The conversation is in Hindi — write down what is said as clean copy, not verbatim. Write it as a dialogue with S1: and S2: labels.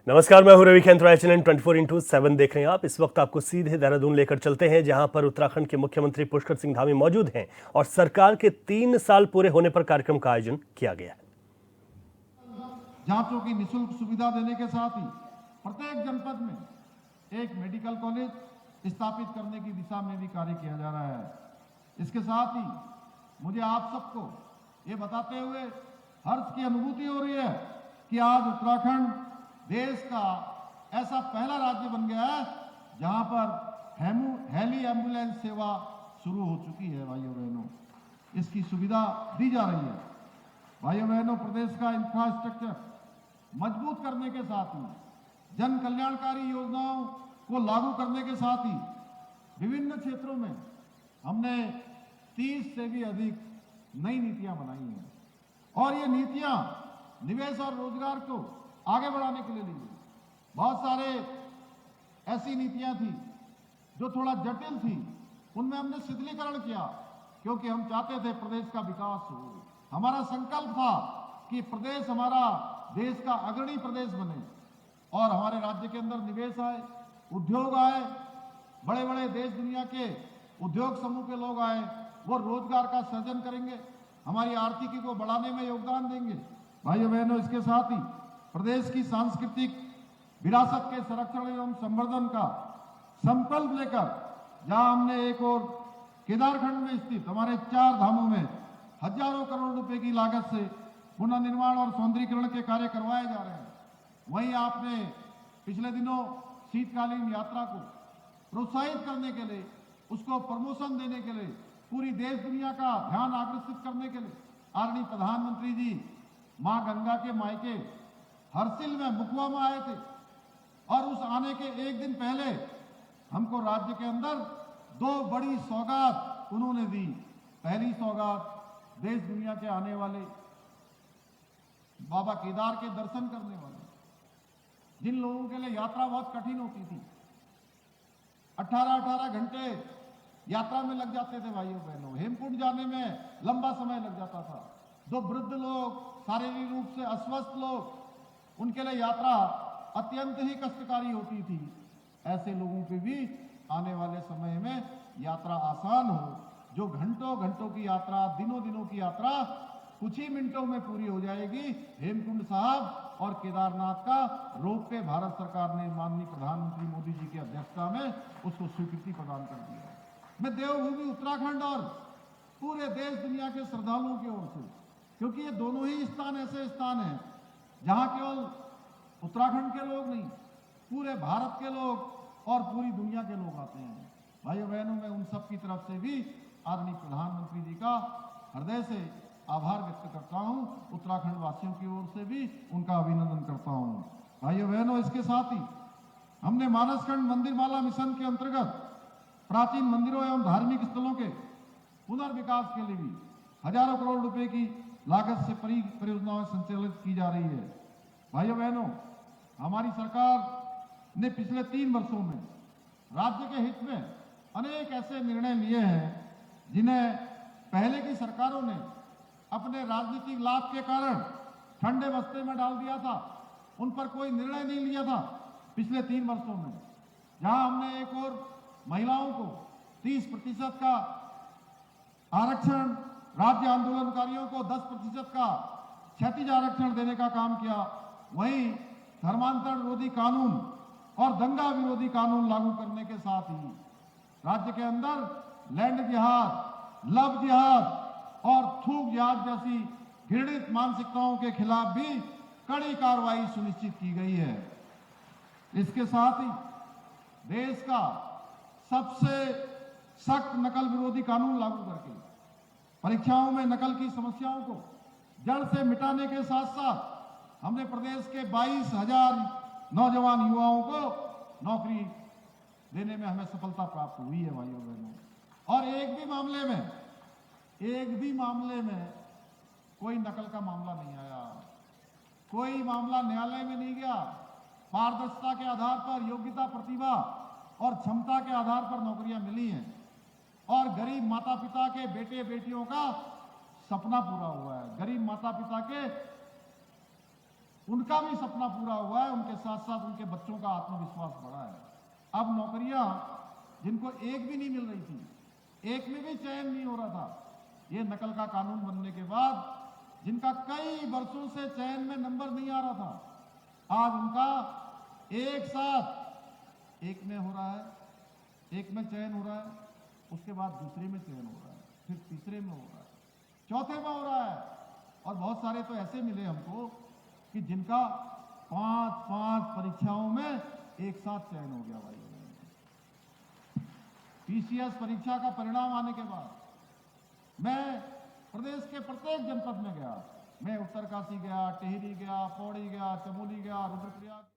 S1: नमस्कार, मैं हूं रवि खैंत्रा। चैनल 24x7 देख रहे हैं आप। इस वक्त आपको सीधे देहरादून लेकर चलते हैं, जहां पर उत्तराखंड के मुख्यमंत्री पुष्कर सिंह धामी मौजूद हैं और सरकार के 3 साल पूरे होने पर कार्यक्रम का आयोजन किया गया है।
S2: जांचों की निःशुल्क सुविधा देने के साथ ही प्रत्येक जनपद में एक मेडिकल कॉलेज स्थापित करने की दिशा में भी कार्य किया जा रहा है। इसके साथ ही मुझे आप सबको ये बताते हुए हर्ष की अनुभूति हो रही है कि आज उत्तराखंड देश का ऐसा पहला राज्य बन गया है जहां पर हेली एम्बुलेंस सेवा शुरू हो चुकी है। भाइयों बहनों, इसकी सुविधा दी जा रही है। भाइयों बहनों, प्रदेश का इंफ्रास्ट्रक्चर मजबूत करने के साथ ही जन कल्याणकारी योजनाओं को लागू करने के साथ ही विभिन्न क्षेत्रों में हमने 30 से भी अधिक नई नीतियां बनाई हैं और ये नीतियां निवेश और रोजगार को आगे बढ़ाने के लिए ली गई। बहुत सारे ऐसी नीतियां थी जो थोड़ा जटिल थी, उनमें हमने शिथिलीकरण किया क्योंकि हम चाहते थे प्रदेश का विकास हो। हमारा संकल्प था कि प्रदेश हमारा देश का अग्रणी प्रदेश बने और हमारे राज्य के अंदर निवेश आए, उद्योग आए, बड़े बड़े देश दुनिया के उद्योग समूह के लोग आए, वो रोजगार का सृजन करेंगे, हमारी आर्थिकी को बढ़ाने में योगदान देंगे। भाइयों बहनों, इसके साथ ही प्रदेश की सांस्कृतिक विरासत के संरक्षण एवं संवर्धन का संकल्प लेकर जहां हमने एक और केदारखंड में स्थित हमारे 4 धामों में हजारों करोड़ रुपए की लागत से पुनर्निर्माण और सौंदर्यीकरण के कार्य करवाए जा रहे हैं, वहीं आपने पिछले दिनों शीतकालीन यात्रा को प्रोत्साहित करने के लिए, उसको प्रमोशन देने के लिए, पूरी देश दुनिया का ध्यान आकर्षित करने के लिए आदरणीय प्रधानमंत्री जी मां गंगा के मायके हरसिल में मुखवा में आए थे और उस आने के एक दिन पहले हमको राज्य के अंदर 2 बड़ी सौगात उन्होंने दी। पहली सौगात देश दुनिया के आने वाले बाबा केदार के दर्शन करने वाले, जिन लोगों के लिए यात्रा बहुत कठिन होती थी, 18-18 घंटे यात्रा में लग जाते थे। भाइयों बहनों, हेमकुंड जाने में लंबा समय लग जाता था। जो वृद्ध लोग, शारीरिक रूप से अस्वस्थ लोग, उनके लिए यात्रा अत्यंत ही कष्टकारी होती थी। ऐसे लोगों पे भी आने वाले समय में यात्रा आसान हो, जो घंटों घंटों की यात्रा, दिनों दिनों की यात्रा कुछ ही मिनटों में पूरी हो जाएगी। हेमकुंड साहब और केदारनाथ का रोपवे भारत सरकार ने माननीय प्रधानमंत्री मोदी जी की अध्यक्षता में उसको स्वीकृति प्रदान कर दी है। मैं देवभूमि उत्तराखंड और पूरे देश दुनिया के श्रद्धालुओं की ओर से, क्योंकि ये दोनों ही स्थान ऐसे स्थान हैं जहां केवल उत्तराखंड के लोग नहीं, पूरे भारत के लोग और पूरी दुनिया के लोग आते हैं। भाइयों बहनों, मैं उन सब की तरफ से भी आदरणीय प्रधानमंत्री जी का हृदय से आभार व्यक्त करता हूं। उत्तराखंड वासियों की ओर से भी उनका अभिनंदन करता हूं। भाइयों बहनों, इसके साथ ही हमने मानसखंड मंदिर माला मिशन के अंतर्गत प्राचीन मंदिरों एवं धार्मिक स्थलों के पुनर्विकास के लिए भी हजारों करोड़ रुपए की लागत से परियोजनाएं संचालित की जा रही है। भाइयों बहनों, हमारी सरकार ने पिछले 3 वर्षों में राज्य के हित में अनेक ऐसे निर्णय लिए हैं जिन्हें पहले की सरकारों ने अपने राजनीतिक लाभ के कारण ठंडे बस्ते में डाल दिया था, उन पर कोई निर्णय नहीं लिया था। पिछले 3 वर्षों में जहां हमने एक और महिलाओं को 30% का आरक्षण, राज्य आंदोलनकारियों को 10% का क्षैतिज आरक्षण देने का काम किया, वहीं धर्मांतरण विरोधी कानून और दंगा विरोधी कानून लागू करने के साथ ही राज्य के अंदर लैंड जिहाद, लव जिहाद और थूक जिहाद जैसी घृणित मानसिकताओं के खिलाफ भी कड़ी कार्रवाई सुनिश्चित की गई है। इसके साथ ही देश का सबसे सख्त नकल विरोधी कानून लागू करके परीक्षाओं में नकल की समस्याओं को जड़ से मिटाने के साथ साथ हमने प्रदेश के 22,000 नौजवान युवाओं को नौकरी देने में हमें सफलता प्राप्त हुई है। भाइयों बहनों, और एक भी मामले में कोई नकल का मामला नहीं आया, कोई मामला न्यायालय में नहीं गया। पारदर्शिता के आधार पर, योग्यता, प्रतिभा और क्षमता के आधार पर नौकरियां मिली हैं और गरीब माता पिता के बेटे बेटियों का सपना पूरा हुआ है। गरीब माता पिता के उनका भी सपना पूरा हुआ है, उनके साथ साथ उनके बच्चों का आत्मविश्वास बढ़ा है। अब नौकरियां जिनको एक भी नहीं मिल रही थी, एक में भी चयन नहीं हो रहा था, ये नकल का कानून बनने के बाद जिनका कई वर्षों से चयन में नंबर नहीं आ रहा था, आज उनका एक साथ एक में हो रहा है, एक में चयन हो रहा है, उसके बाद दूसरे में चयन हो रहा है, फिर तीसरे में हो रहा है, चौथे में हो रहा है। और बहुत सारे तो ऐसे मिले हमको कि जिनका 5-5 परीक्षाओं में एक साथ चयन हो गया भाई। पीसीएस परीक्षा का परिणाम आने के बाद मैं प्रदेश के प्रत्येक जनपद में गया। मैं उत्तरकाशी गया, टिहरी गया, पौड़ी गया, चमोली गया, रुद्रप्रयाग।